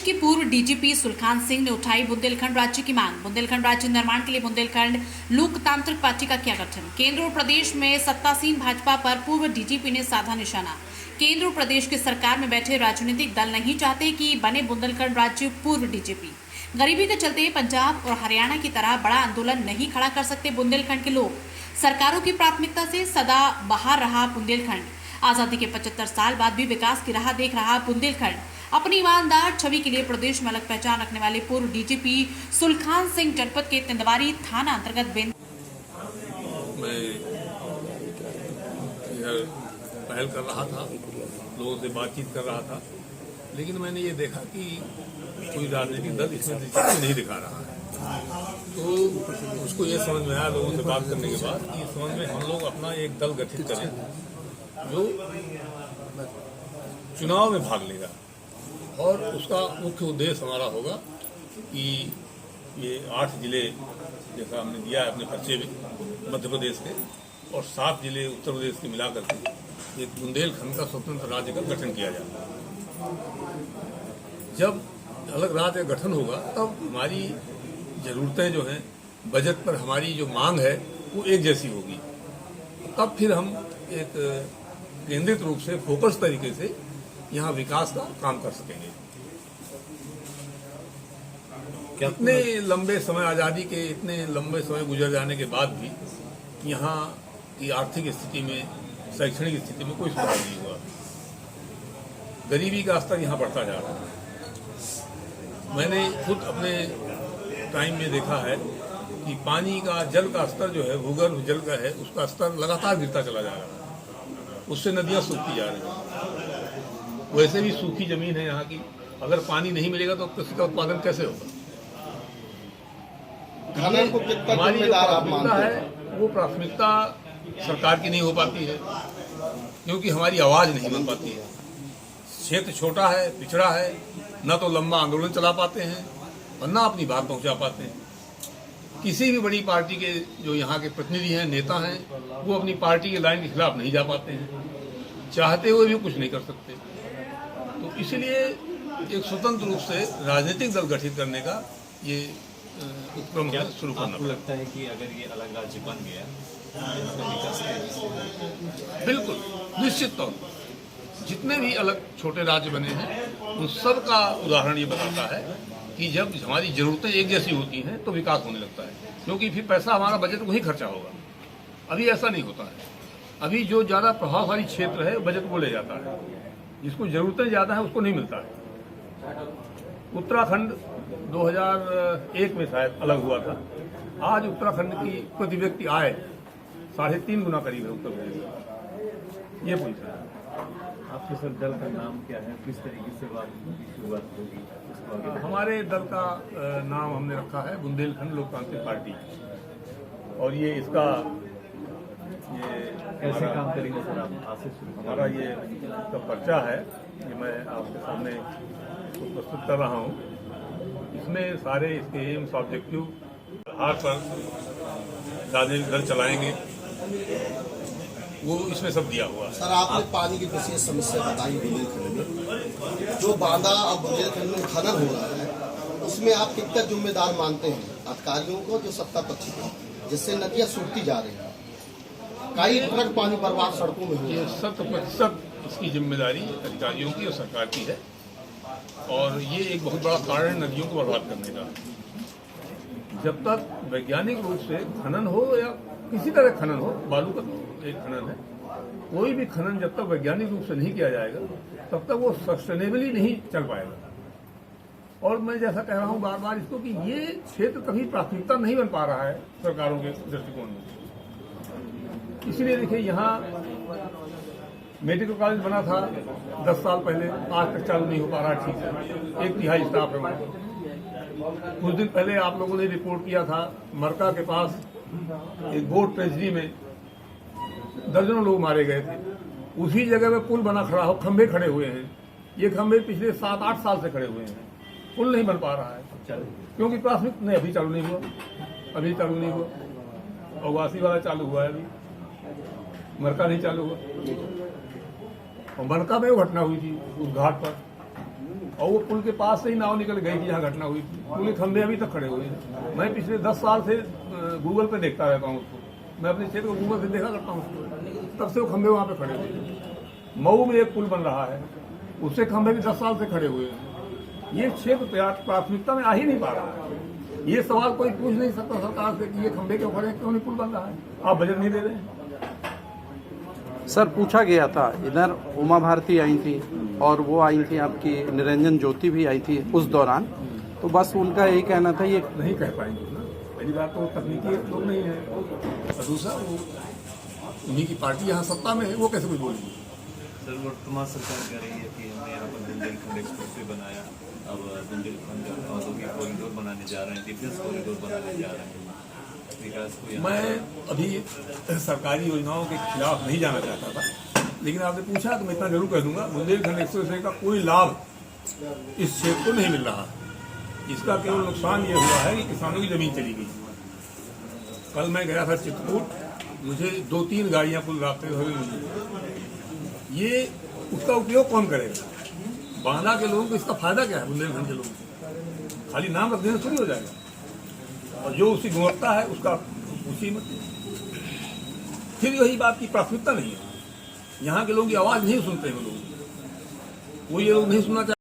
के पूर्व डीजीपी सुलखान सिंह ने उठाई बुंदेलखंड राज्य की मांग। बुंदेलखंड राज्य निर्माण के लिए बुंदेलखंड लोकतांत्रिक पार्टी का किया गठन। केंद्र और प्रदेश में सत्तासीन भाजपा पर पूर्व डीजीपी ने साधा निशाना। केंद्र और प्रदेश की सरकार में बैठे राजनीतिक दल नहीं चाहते कि बने बुंदेलखंड राज्य पूर्व डीजीपी। गरीबी के चलते पंजाब और हरियाणा की तरह बड़ा आंदोलन नहीं खड़ा कर सकते बुंदेलखंड के लोग। सरकारों की प्राथमिकता से सदा बाहर रहा बुंदेलखंड। आजादी के 75 साल बाद भी विकास की राह देख रहा बुंदेलखंड। अपनी ईमानदार छवि के लिए प्रदेश में अलग पहचान रखने वाले पूर्व डीजीपी सुलखान सिंह जनपद के तिंदवारी थाना अंतर्गत मैं इधर पहल कर रहा था, लोगों से बातचीत कर रहा था, लेकिन मैंने ये देखा कि कोई राजनीतिक दल इसमें दिलचस्पी नहीं दिखा रहा है। तो उसको ये समझ में आया लोगों से बात करने के बाद कि इस समझ में हम लोग अपना एक दल गठित करें जो चुनाव में भाग लेगा, और उसका मुख्य उद्देश्य हमारा होगा कि ये 8 जिले जैसा हमने दिया है अपने पर्चे में मध्य प्रदेश के, और 7 जिले उत्तर प्रदेश के मिलाकर के एक बुंदेलखंड का स्वतंत्र राज्य का गठन किया जाए। जब अलग राज्य का गठन होगा तब हमारी जरूरतें जो हैं, बजट पर हमारी जो मांग है वो एक जैसी होगी। तब फिर हम एक केंद्रित रूप से फोकस तरीके से यहाँ विकास का काम कर सकेंगे। इतने लंबे समय आजादी के इतने लंबे समय गुजर जाने के बाद भी यहाँ की आर्थिक स्थिति में, शैक्षणिक स्थिति में कोई सुधार नहीं हुआ। गरीबी का स्तर यहाँ बढ़ता जा रहा है। मैंने खुद अपने टाइम में देखा है कि पानी का, जल का स्तर जो है, भूगर्भ जल का है, उसका स्तर लगातार गिरता चला जा रहा है। उससे नदियाँ सूखती जा रही हैं। वैसे भी सूखी जमीन है यहाँ की, अगर पानी नहीं मिलेगा तो कृषि का उत्पादन कैसे होगा? खनन को कितना हमारी जो जिम्मेदार आप प्राथमिकता मानते है वो प्राथमिकता सरकार की नहीं हो पाती है, क्योंकि हमारी आवाज नहीं बन पाती है। क्षेत्र छोटा है, पिछड़ा है, न तो लंबा आंदोलन चला पाते हैं और न अपनी बात पहुंचा पाते हैं। किसी भी बड़ी पार्टी के जो यहाँ के प्रतिनिधि हैं, नेता हैं, वो अपनी पार्टी के लाइन के खिलाफ नहीं जा पाते हैं, चाहते हुए भी कुछ नहीं कर सकते। तो इसलिए एक स्वतंत्र रूप से राजनीतिक दल गठित करने का ये उपक्रम शुरू करना। आपको लगता है कि अगर ये अलग राज्य बन गया तो विकास? बिल्कुल, निश्चित तौर पर जितने भी अलग छोटे राज्य बने हैं उन सब का उदाहरण ये बताता है कि जब हमारी जरूरतें एक जैसी होती हैं तो विकास होने लगता है, क्योंकि फिर पैसा, हमारा बजट वही खर्चा होगा। अभी ऐसा नहीं होता है। अभी जो ज़्यादा प्रभावशाली क्षेत्र है बजट को ले जाता है, जिसको जरूरतें ज़्यादा है उसको नहीं मिलता है। उत्तराखंड 2001 में शायद अलग हुआ था। आज उत्तराखंड की प्रति व्यक्ति आय 3.5 गुना करीब है उत्तर प्रदेश में। ये पूछ रहा है आपके सर दल का नाम क्या है, किस तरीके से बात की शुरुआत होगी? हमारे दल का नाम हमने रखा है बुंदेलखंड लोकतांत्रिक पार्टी, और ये इसका कैसे काम करेंगे सर आप? आज से शुरू हमारा ये इसका पर्चा है, ये मैं आपके सामने प्रस्तुत कर रहा हूँ। इसमें सारे इसके एम्स, ऑब्जेक्टिव आधार पर राजनीतिक दल चलाएंगे, वो इसमें सब दिया हुआ है। सर, आपने पानी की विशेष समस्या बताई बुंदेलखंड में, जो बांधा अब बुंदेलखंड में खनन हो रहा है, उसमें आप कितना जिम्मेदार मानते हैं अधिकारियों को, जो सत्ता पक्ष को, जिससे नदियां सूखती जा रही हैं, कई ट्रक पानी बर्बाद सड़कों में हो रहा है? 100% इसकी जिम्मेदारी अधिकारियों की और सरकार की है, और ये एक बहुत बड़ा कारण नदियों को बर्बाद करने का। जब तक वैज्ञानिक रूप से खनन हो या किसी तरह खनन हो, बालू का तो एक खनन है, कोई भी खनन जब तक वैज्ञानिक रूप से नहीं किया जाएगा तब तक वो सस्टेनेबली नहीं चल पाएगा। और मैं जैसा कह रहा हूँ बार बार इसको कि ये क्षेत्र कभी प्राथमिकता नहीं बन पा रहा है सरकारों के दृष्टिकोण में। इसलिए देखिए, यहाँ मेडिकल कॉलेज बना था 10 साल पहले, आज तक चालू नहीं हो पा रहा ठीक से। 1/3 स्टाफ है वहाँ। कुछ दिन पहले आप लोगों ने रिपोर्ट किया था, मरका के पास एक बोट ट्रेजडी में दर्जनों लोग मारे गए थे। उसी जगह में पुल बना खड़ा हो, खंभे खड़े हुए हैं। ये खंभे पिछले 7-8 साल से खड़े हुए हैं, पुल नहीं बन पा रहा है, क्योंकि प्राथमिक नहीं, अभी चालू नहीं हुआ, अभी चालू नहीं हुआ। और वासी वाला चालू हुआ है, अभी मरका नहीं चालू हुआ। और मरका में वो घटना हुई थी उस घाट पर, और वो पुल के पास से ही नाव निकल गई कि जहाँ घटना हुई थी। पुल के खंभे अभी तक खड़े हुए हैं। मैं पिछले 10 साल से गूगल पे देखता रहता हूँ उसको, मैं अपने क्षेत्र को गूगल से देखा करता हूँ उसको, तब से वो खंभे वहाँ पे खड़े हुए हैं। मऊ में एक पुल बन रहा है, उससे खंभे भी 10 साल से खड़े हुए हैं। ये क्षेत्र प्राथमिकता में आ ही नहीं पा रहा है। ये सवाल कोई पूछ नहीं सकता सरकार से कि ये खंभे क्यों खड़े हैं, क्यों नहीं पुल बन रहा है, आप बजट नहीं दे रहे हैं। सर पूछा गया था, इधर उमा भारती आई थी और वो आई थी आपकी निरंजन ज्योति भी आई थी उस दौरान, तो बस उनका यही कहना था ये नहीं कह पाएंगे ना। पहली बात तो तकनीकी लोग नहीं है, और दूसरा वो उन्हीं की पार्टी यहाँ सत्ता में है, वो कैसे कुछ बोलेंगे। सर वर्तमान सरकार कह रही है कि हमने यहाँ पर बुंदेलखंड एक्सप्रेस वे बनाया, अब बुंदेलखंड औद्योगिक कॉरिडोर बनाने जा रहे हैं, डिफेंस कॉरिडोर बनाने जा रहे हैं, विकास को मैं अभी सरकारी योजनाओं के खिलाफ नहीं जाना चाहता था, लेकिन आपने पूछा तो मैं इतना जरूर कह दूंगा, बुंदेलखंड एक्सप्रेस वे का कोई लाभ इस क्षेत्र को नहीं मिल रहा। इसका केवल नुकसान ये हुआ है कि किसानों की जमीन चली गई। कल मैं गया था चित्रकूट, मुझे 2-3 गाड़ियां पुल रास्ते हुए मिली। ये उसका उपयोग कौन करेगा? बांदा के लोगों को इसका फायदा क्या है? बुंदेलखंड के लोगों को खाली नाम रख देने से थोड़ी हो जाएगा, और जो उसकी गुणवत्ता है उसका उसी मत। फिर यही बात की प्राथमिकता नहीं है, यहाँ के लोग की आवाज नहीं सुनते हैं। वो ये लोग नहीं सुनना चाहते।